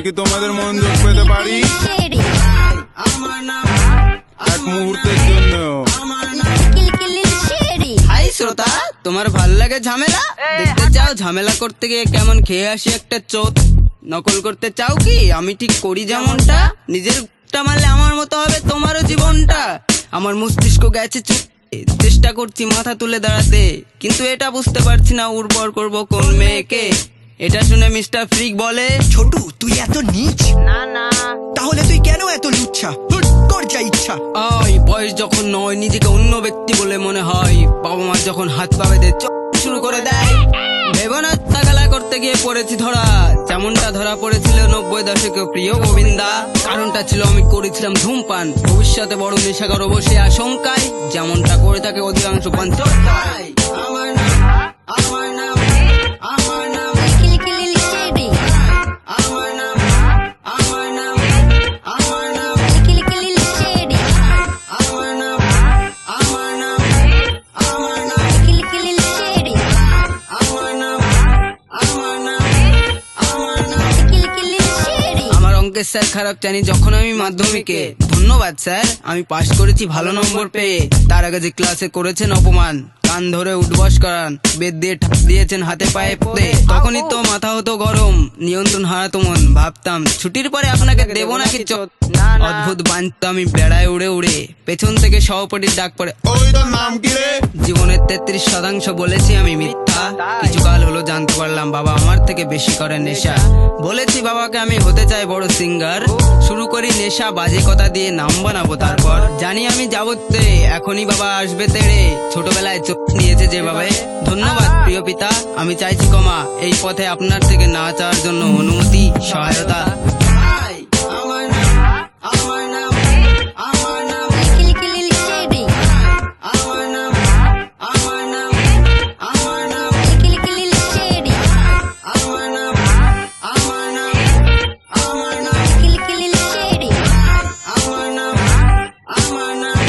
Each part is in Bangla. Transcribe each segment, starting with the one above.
কি তোমাদের মনোযোগ পেতে পারি এক মুহূর্তের জন্য? হাই শ্রোতা, তোমার ভাল লাগে ঝামেলা? দেখতে চাও ঝামেলা করতে গিয়ে কেমন খেয়ে আসি একটা চোট? নকল করতে চাও কি আমি ঠিক করি যেমনটা? নিজের মারলে আমার মতো হবে তোমারও জীবনটা। আমার মস্তিষ্ক গেছে চেষ্টা করছি মাথা তুলে দাঁড়াতে, কিন্তু এটা বুঝতে পারছি না উর্বর করব কোন মেয়েকে। এটা শুনে মিস্টার ফ্রিক বলে, ছোটু তুই এত নীচ না না, তাহলে তুই কেন এত লুচ্ছা? তোর যা ইচ্ছা। বয়স যখন নয় নিজেকে অন্য ব্যক্তি বলে মনে হয়। বাবা মা যখন হাত পা বেঁধে শুরু করে দেয়, ভেবো না তাগালা করতে গিয়ে পড়েছি ধরা, যেমনটা ধরা পড়েছিল 90 দশকে প্রিয় গোবিন্দা। কারণটা ছিল আমি করেছিলাম ধূমপান, ভবিষ্যতে বড় নেশা করব সে আশঙ্কায়, যেমনটা করে থাকে অধিকাংশ পঞ্চকায়। আমার নাম আমার নাম আমার নাম আমার নাম আমার নাম আমার নাম আমার নাম আমার নাম আমার নাম আমার নাম আমার নাম আমার নাম। আমার অঙ্কের স্যার খারাপ জানি যখন আমি মাধ্যমিকে। ধন্যবাদ স্যার, আমি পাশ করেছি ভালো নম্বর পেয়ে। তার আগে যে ক্লাসে করেছেন অপমান, কান ধরে উঠবস করান, বেদ দিয়ে ঠাপ দিয়েছেন হাতে পায়ে পড়ে, তখনই তো মাথা হতো গরম, নিয়ন্ত্রণ হারাতো মন। ভাবতাম ছুটির পরে আপনাকে দেবো নাকি চোট। অদ্ভুত বাঞ্চত আমি বেড়ায় উড়ে উড়ে, পেছন থেকে সহপাঠীর ডাক পড়ে, ওই তোর নাম কি রে? জীবনের 33% বলেছি আমি মিথ্যা। কিছুকাল হলো জানতে পারলাম বাবা আমার থেকে বেশি করে নেশা। বলেছি বাবাকে আমি হতে চাই বড় সিঙ্গার, শুরু করি নেশা বাজে কথা দিয়ে নাম বানাবো তারপর। জানি আমি যাবতে এখনই বাবা আসবে তেড়ে, ছোটবেলায় চোখ নিয়েছে যেভাবে। ধন্যবাদ প্রিয় পিতা, আমি চাইছি ক্ষমা এই পথে আপনার থেকে না চাওয়ার জন্য অনুমতি সহায়তা। আমার নাম আমার নাম আমার নাম আমার নাম আমার নাম আমার নাম আমার নাম আমার নাম আমার নাম আমার নাম আমার নাম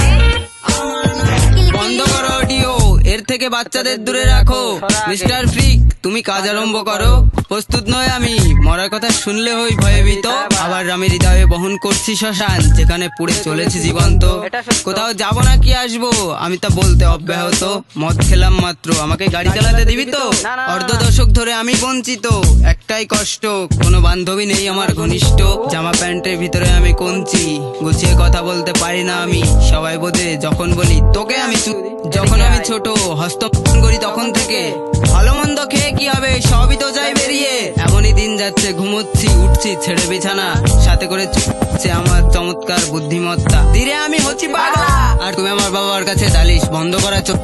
আমার নাম। বন্ধ করো অডিও, এর থেকে বাচ্চাদের দূরে রাখো। মিস্টার ফ্রিক, তুমি কাজ আরম্ভ করো। প্রস্তুত নয় আমি, মরার কথা শুনলে হই ভয়ভীত। আবার আমি হৃদয়ে বহন করছি শ্মশান, যেখানে পুড়ে চলেছে জীবন্ত। কোথাও যাব না কি আসবো আমি তা বলতে অব্যাহত। মদ খেলাম মাত্র, আমাকে গাড়ি চালাতে দিবি তো? অর্ধ দশক ধরে আমি বঞ্চিত, একটাই কষ্ট, কোনো বান্ধবী নেই আমার ঘনিষ্ঠ। জামা প্যান্টের ভিতরে আমি কঞ্চি, গুছিয়ে কথা বলতে পারি না আমি। সবাই বোঝে যখন বলি তোকে আমি যখন আমি ছোট হস্তক্ষেপ করি তখন থেকে। ভালো মন্দ খেয়ে কি হবে, সবই তো যাই বেরিয়ে। এমনই দিন যাচ্ছে, ঘুমোচ্ছি উঠছি ছেড়ে বিছানা, সাথে করে চুপছে আমার চমৎকার বুদ্ধিমত্তা। ধীরে আমি হচ্ছি পাগলা, আর তুমি আমার বাবার কাছে দালিশ। বন্ধ করা চোখ